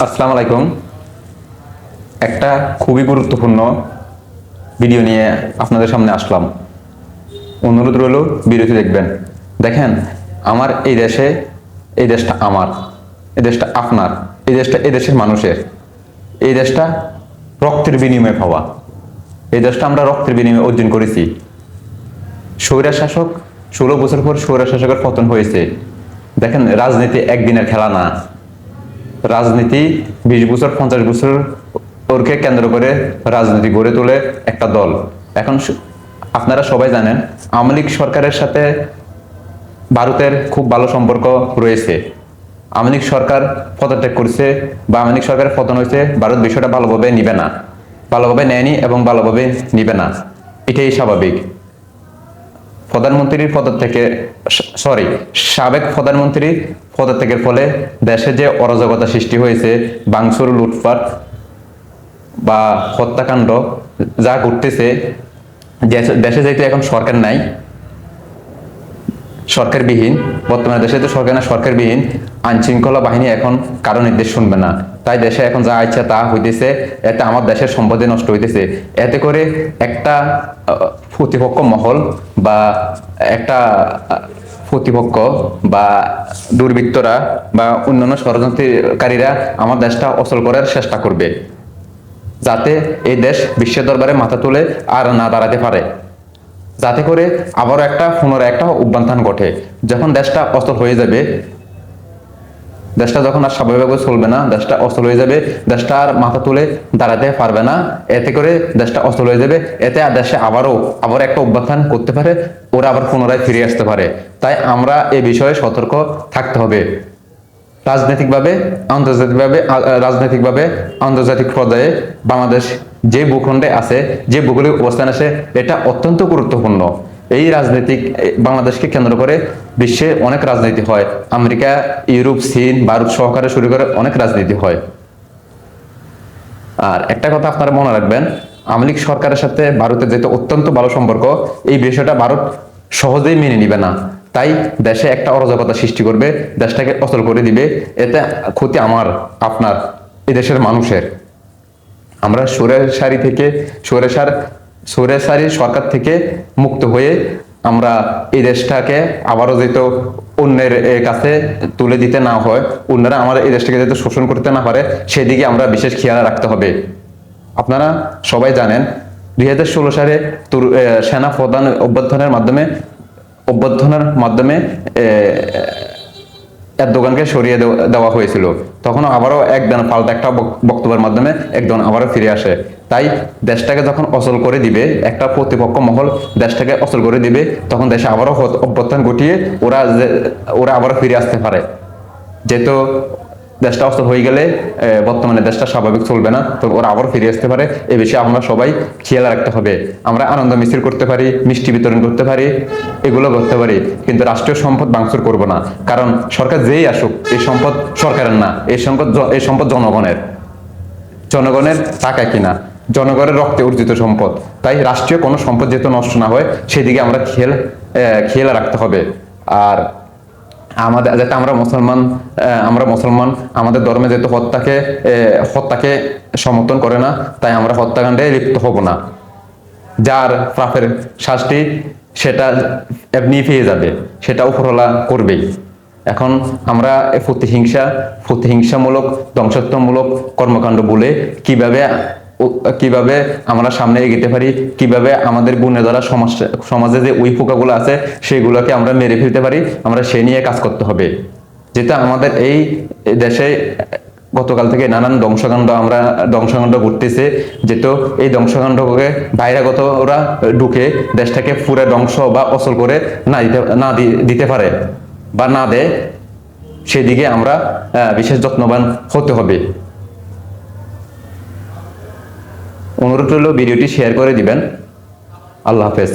আসসালামু আলাইকুম। একটা খুবই গুরুত্বপূর্ণ ভিডিও নিয়ে আপনাদের সামনে আসলাম। অনুরোধ রইল ভিডিওটি দেখবেন। দেখেন, আমার এই দেশটা আমার, এই দেশটা আপনার, এই দেশের মানুষের। এই দেশটা রক্তের বিনিময়ে পাওয়া। এই দেশটা আমরা রক্তের বিনিময়ে অর্জন করেছি। স্বৈরার শাসক 16 বছর পর স্বৈরার শাসকের পতন হয়েছে। দেখেন, রাজনীতি একদিনের খেলা না। রাজনীতি 20 বছর 50 বছর ওরকে কেন্দ্র করে রাজনীতি গড়ে তোলে একটা দল। এখন আপনারা সবাই জানেন, আওয়ামী লীগ সরকারের সাথে ভারতের খুব ভালো সম্পর্ক রয়েছে। আওয়ামী লীগ সরকার পদত্যাগ করছে বা আওয়ামী লীগ সরকারের পতন হয়েছে, ভারত বিষয়টা ভালোভাবে নিবে না, ভালোভাবে নেয়নি এবং ভালোভাবে নিবে না। এটাই স্বাভাবিক। প্রধানমন্ত্রীর পদত্যাগে সাবেক প্রধানমন্ত্রীর পদত্যাগের ফলে দেশে যে অরাজকতা সৃষ্টি হয়েছে, ভাঙচুর, লুটপাট বা হত্যাকাণ্ড যা ঘটতেছে, দেশে যেহেতু এখন সরকার নাই, সরকারবিহীন, বর্তমানে দেশে তো সরকার না, সরকারবিহীন আইন শৃঙ্খলা বাহিনী এখন কারো নির্দেশ শুনবে না। তাই দেশে এখন যা ইচ্ছা তা হইতেছে। এতে আমার দেশের সম্পদে নষ্ট হইতেছে। এতে করে একটা প্রতিপক্ষ মহল বা একটা প্রতিপক্ষ বা দুর্বৃত্তরা বা অন্যান্য ষড়যন্ত্রকারীরা আমার দেশটা অচল করার চেষ্টা করবে, যাতে এই দেশ বিশ্বের দরবারে মাথা তুলে আর না দাঁড়াতে পারে, যাতে করে আবারও পুনরায় একটা অভ্যুত্থান ঘটে। যখন দেশটা অচল হয়ে যাবে, দেশটা যখন আর স্বাভাবিকভাবে চলবে না, দেশটা অচল হয়ে যাবে, দেশটা আর মাথা তুলে দাঁড়াতে পারবে না, এতে করে দেশটা অচল হয়ে যাবে। এতে দেশে আবার একটা অভ্যুত্থান করতে পারে, ওরা আবার পুনরায় ফিরে আসতে পারে। তাই আমরা এই বিষয়ে সতর্ক থাকতে হবে। রাজনৈতিকভাবে আন্তর্জাতিক পর্যায়ে বাংলাদেশ যে ভূখণ্ডে আছে, যে ভৌগোলিক অবস্থান আছে, এটা অত্যন্ত গুরুত্বপূর্ণ। এই রাজনৈতিক বাংলাদেশকে কেন্দ্র করে বিশ্বে অনেক রাজনীতি হয়। আমেরিকা, ইউরোপ, চীন, ভারত সহকারে শুরু করে অনেক রাজনীতি হয়। আর একটা কথা আপনারা মনে রাখবেন, আওয়ামী লীগ সরকারের সাথে ভারতের যেহেতু অত্যন্ত ভালো সম্পর্ক, এই বিষয়টা ভারত সহজেই মেনে নিবে না। তাই দেশে একটা অরাজকতা সৃষ্টি করবে, দেশটাকে অচল করে দিবে। এতে ক্ষতি আমার, আপনার, এই দেশের মানুষের। আমরা স্বৈরাচারী সরকার থেকে মুক্ত হয়ে আমরা এই দেশটাকে আবারও যেহেতু অন্যের কাছে তুলে দিতে না হয়, অন্যরা আমার এই দেশটাকে যাতে শোষণ করতে না পারে, সেদিকে আমরা বিশেষ খেয়াল রাখতে হবে। আপনারা সবাই জানেন, 2016 সালে সেনা প্রধান অভ্যর্থনার মাধ্যমে এরদোগানকে সরিয়ে দেওয়া হয়েছিল। তখন আবারও পাল্টা একটা বক্তব্যের মাধ্যমে একজন আবারও ফিরে আসে। তাই দেশটাকে যখন অচল করে দিবে, একটা প্রতিপক্ষ মহল দেশটাকে অচল করে দিবে, তখন দেশে আবারও অভ্যুত্থান ঘটিয়ে ওরা আবারও ফিরে আসতে পারে। যেহেতু দেশটা অচল হয়ে গেলে বর্তমানে দেশটা স্বাভাবিক চলবে না, তো ওরা আবার ফিরে আসতে পারে। এই বিষয়ে আমরা সবাই খেয়াল রাখতে হবে। আমরা আনন্দ মিছিল করতে পারি, মিষ্টি বিতরণ করতে পারি, এগুলো করতে পারি, কিন্তু রাষ্ট্রীয় সম্পদ ভাঙচুর করব না। কারণ সরকার যেই আসুক, এই সম্পদ সরকারের না, এই সম্পদ জনগণের টাকা কিনা, জনগণের রক্তে অর্জিত সম্পদ। তাই রাষ্ট্রীয় কোনো সম্পদ যেহেতু নষ্ট না হয়, সেদিকে আমরা খেয়াল রাখতে হবে। আর যাতে আমরা মুসলমান, আমাদের ধর্মে যেহেতু হত্যাকে সমর্থন করে না, তাই আমরা হত্যাকাণ্ডে লিপ্ত হব না। যার পাপের শাস্তি সেটা এমনি পেয়ে যাবে, সেটা উপরওয়ালা করবেই। এখন আমরা প্রতিহিংসামূলক, ধ্বংসাত্মমূলক কর্মকাণ্ড বলে কিভাবে আমরা সামনে এগিয়ে পারি, কিভাবে আমাদের গুণে দ্বারা সমাজে যে ওই পোকাগুলো আছে সেগুলোকে আমরা মেরে ফেলতে পারি, আমরা সে নিয়ে কাজ করতে হবে। যেটা আমাদের এই দেশে গতকাল থেকে নানান ধ্বংসকাণ্ড ঘটতেছে, যেহেতু এই ধ্বংসকাণ্ডকে বাইরাগত ওরা ঢুকে দেশটাকে পুরো ধ্বংস বা অচল করে না দিতে পারে বা না দেয়, সেদিকে আমরা বিশেষ যত্নবান হতে হবে। অনুরোধ রইল ভিডিওটি শেয়ার করে দিবেন। আল্লাহ হাফেজ।